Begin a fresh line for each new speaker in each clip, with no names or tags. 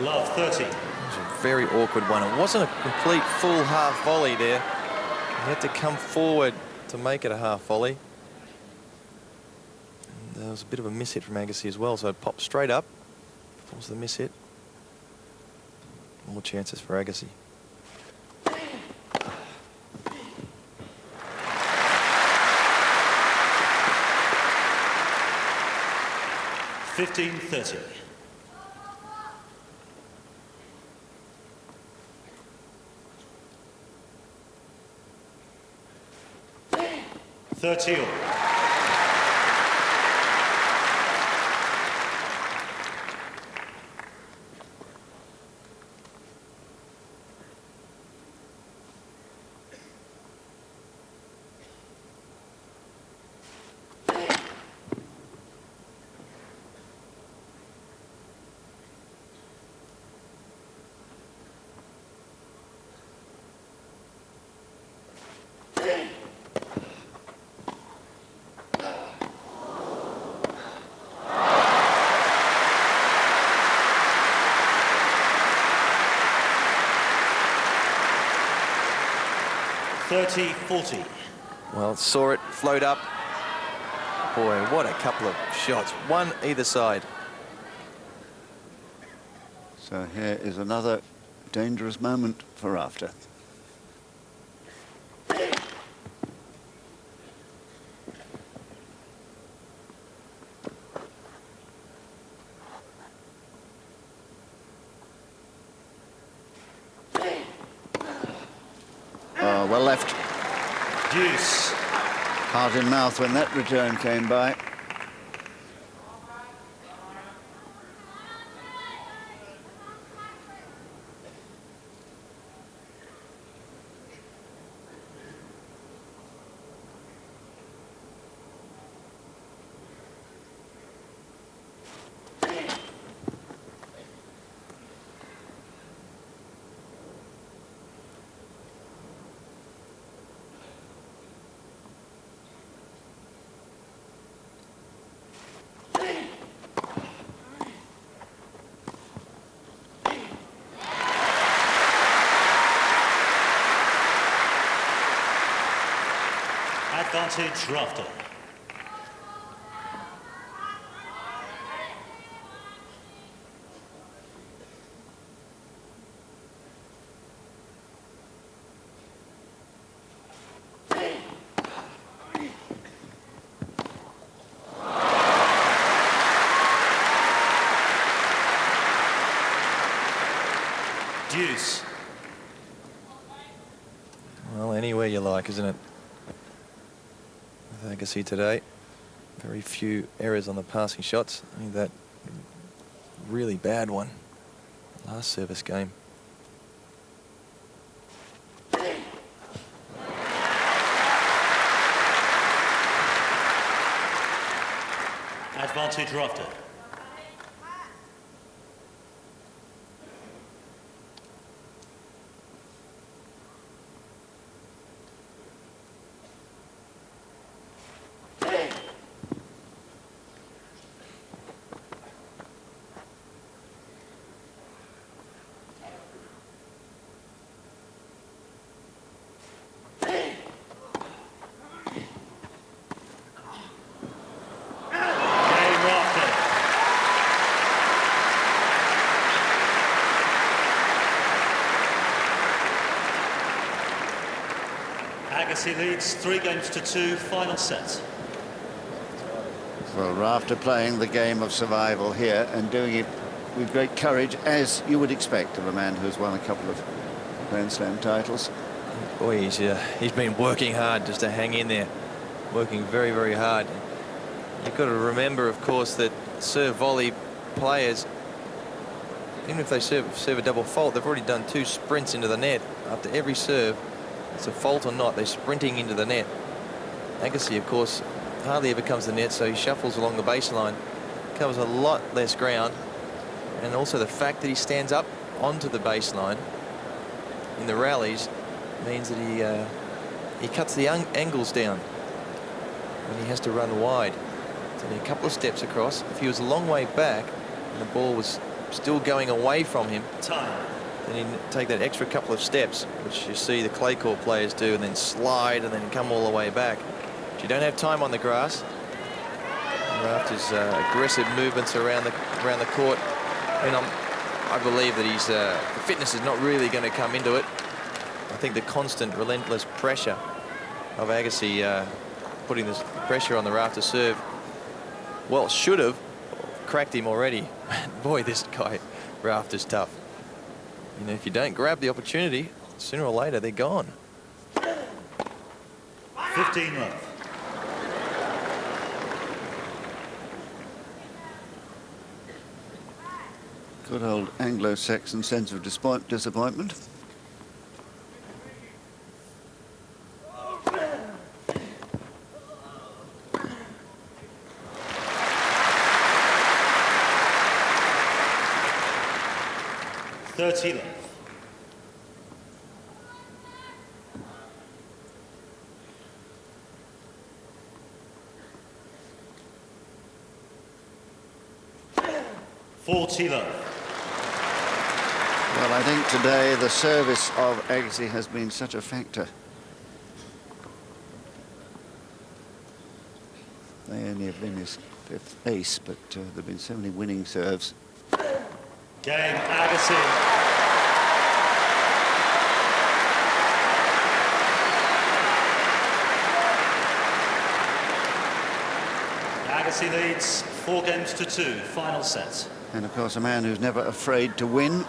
Love 30.
It was a very awkward one. It wasn't a complete full half volley there. He had to come forward to make it a half volley. And there was a bit of a miss hit from Agassi as well, so it popped straight up. That was the miss hit. More chances for Agassi.
15-30. Thirty all. .30-40.
Well, saw it float up. Boy, what a couple of shots. One either side.
So here is another dangerous moment for Rafter. Oh, well left.
Deuce.
Heart in mouth when that return came by.
Advantage rafter. Deuce.
Well, anywhere you like, isn't it? With Agassi today, very few errors on the passing shots. I think that really bad one last service game.
Advantage rafter. Agassi leads 3-2, final set.
Well, Rafter playing the game of survival here and doing it with great courage, as you would expect of a man who's won a couple of Grand Slam titles.
Boy, he's been working hard just to hang in there, working very, very hard. You've got to remember, of course, that serve volley players, even if they serve a double fault, they've already done 2 sprints into the net. After every serve, it's a fault or not, they're sprinting into the net. Agassi, of course, hardly ever comes to the net, so he shuffles along the baseline, covers a lot less ground, and also the fact that he stands up onto the baseline in the rallies means that he cuts the angles down when he has to run wide. It's only a couple of steps across. If he was a long way back and the ball was still going away from him,
Time.
then you take that extra couple of steps, which you see the clay court players do, and then slide and then come all the way back. But you don't have time on the grass. Rafter's aggressive movements around the court. I mean, I believe that his the fitness is not really going to come into it. I think the constant, relentless pressure of Agassi putting this pressure on the Rafter serve, well, should have cracked him already. Boy, this guy, Rafter's tough. You know, if you don't grab the opportunity, sooner or later they're gone.
15 left.
Good old Anglo-Saxon sense of disappointment.
Left. 40 left.
Well, I think today the service of Agassi has been such a factor. They only have been his 5th ace, but there have been so many winning serves.
Game, Agassi. Agassi leads 4-2, final set.
And of course, a man who's never afraid to win.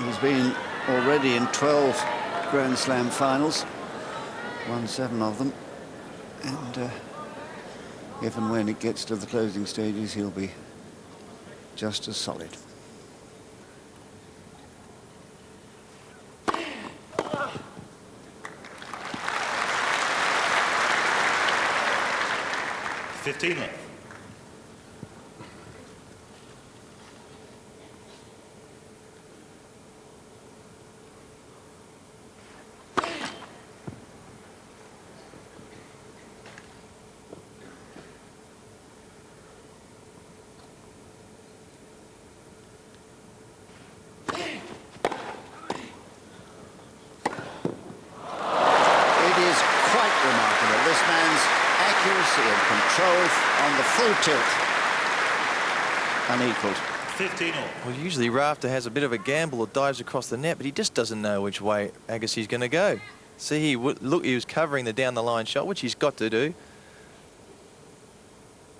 He's been already in 12 Grand Slam finals, won 7 of them. And if and when it gets to the closing stages, he'll be just as solid.
$15 left.
On the full tilt, unequaled.
15 all.
Well, usually Rafter has a bit of a gamble or dives across the net, but he just doesn't know which way Agassi's going to go. See, he was covering the down the line shot, which he's got to do.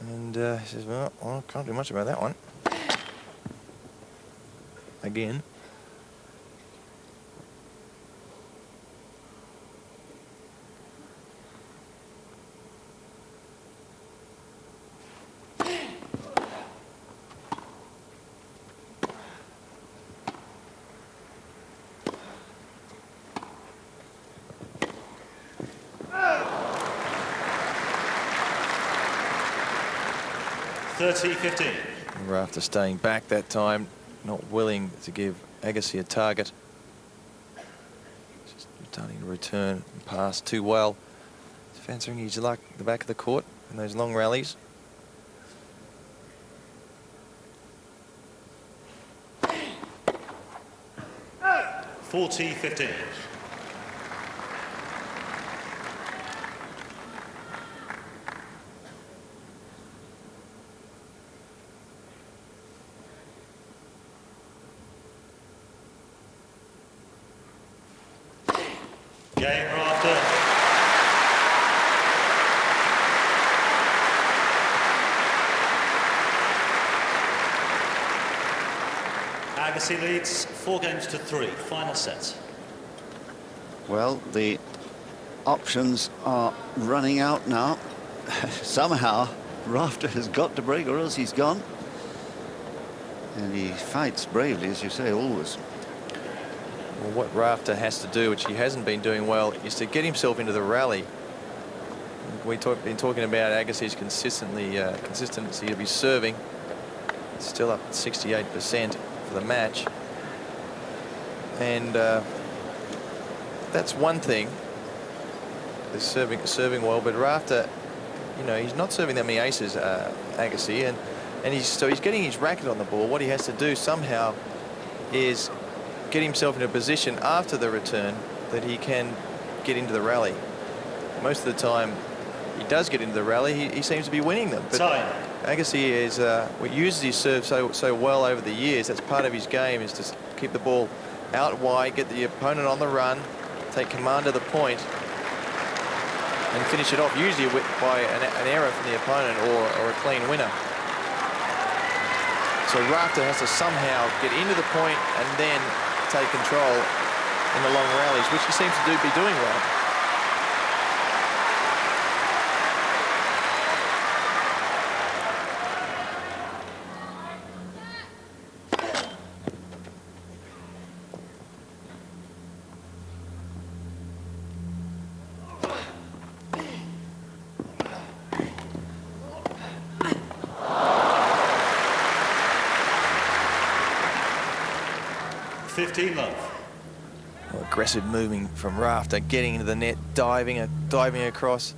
And he says, well, I can't do much about that one. Again.
$30-15.
Rafter staying back that time, not willing to give Agassi a target. Just starting to return and pass too well. He's fancying his luck at the back of the court in those long rallies.
$40-15. Game, Rafter. Agassi leads 4-3, final set.
Well, the options are running out now. Somehow, Rafter has got to break or else he's gone. And he fights bravely, as you say, always.
Well, what Rafter has to do, which he hasn't been doing well, is to get himself into the rally. We've been talking about Agassi's consistency of his serving. It's still up at 68% for the match. And that's one thing. They're serving well, but Rafter, you know, he's not serving that many aces, Agassi, And so he's getting his racket on the ball. What he has to do somehow is get himself in a position after the return that he can get into the rally. Most of the time he does get into the rally, he seems to be winning them. But Agassi uses his serve so well over the years. That's part of his game, is to keep the ball out wide, get the opponent on the run, take command of the point, and finish it off, usually by an error from the opponent or a clean winner. So Rafter has to somehow get into the point and then take control in the long rallies, which he seems to be doing well. Aggressive moving from Rafter, getting into the net, diving across,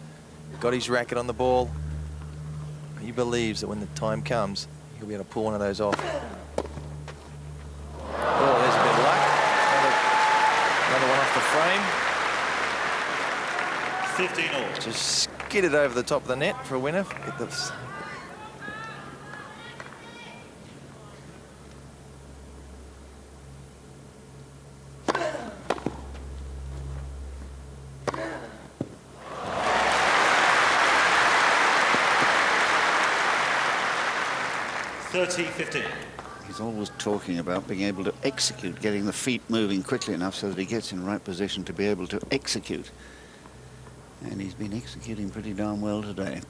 got his racket on the ball. He believes that when the time comes, he'll be able to pull one of those off. Oh, there's a bit of luck. Another one off the frame.
15 all.
Just skidded over the top of the net for a winner. Get the
30-15.
He's always talking about being able to execute, getting the feet moving quickly enough so that he gets in the right position to be able to execute. And he's been executing pretty darn well today.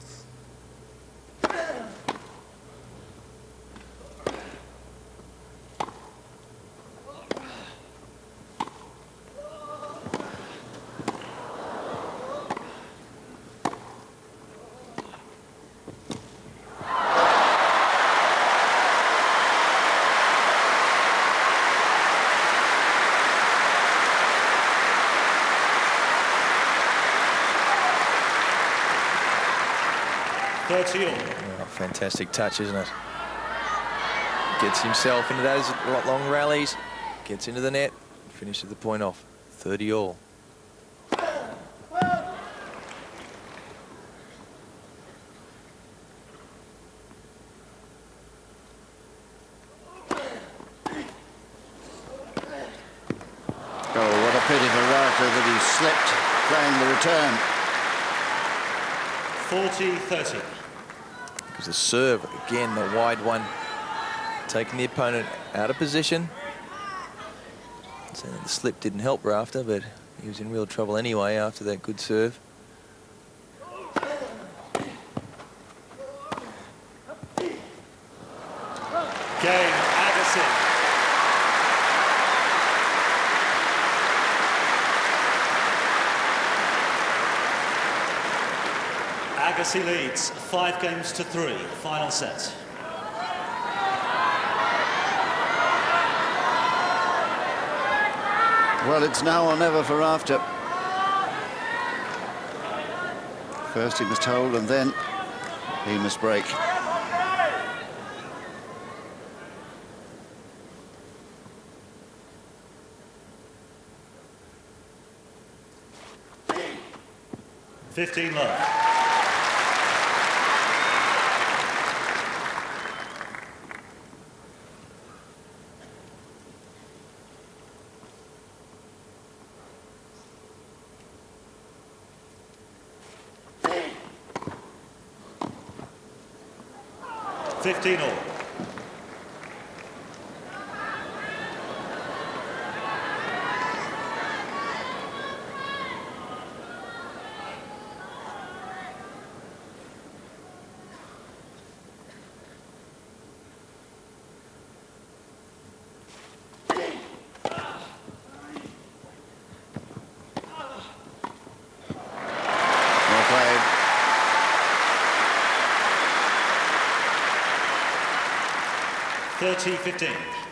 Oh, fantastic touch, isn't it? Gets himself into those long rallies, gets into the net, finishes the point off. 30 all.
Oh, what a pity for Rafter that he slipped playing the return.
40-30.
Because the serve, again, the wide one, taking the opponent out of position. So the slip didn't help Rafter, but he was in real trouble anyway after that good serve.
Game, Agassi. Agassi leads 5-3, final set.
Well, it's now or never for Rafter. First he must hold and then he must break.
$15 love. $15 all.
Well played.
30-15.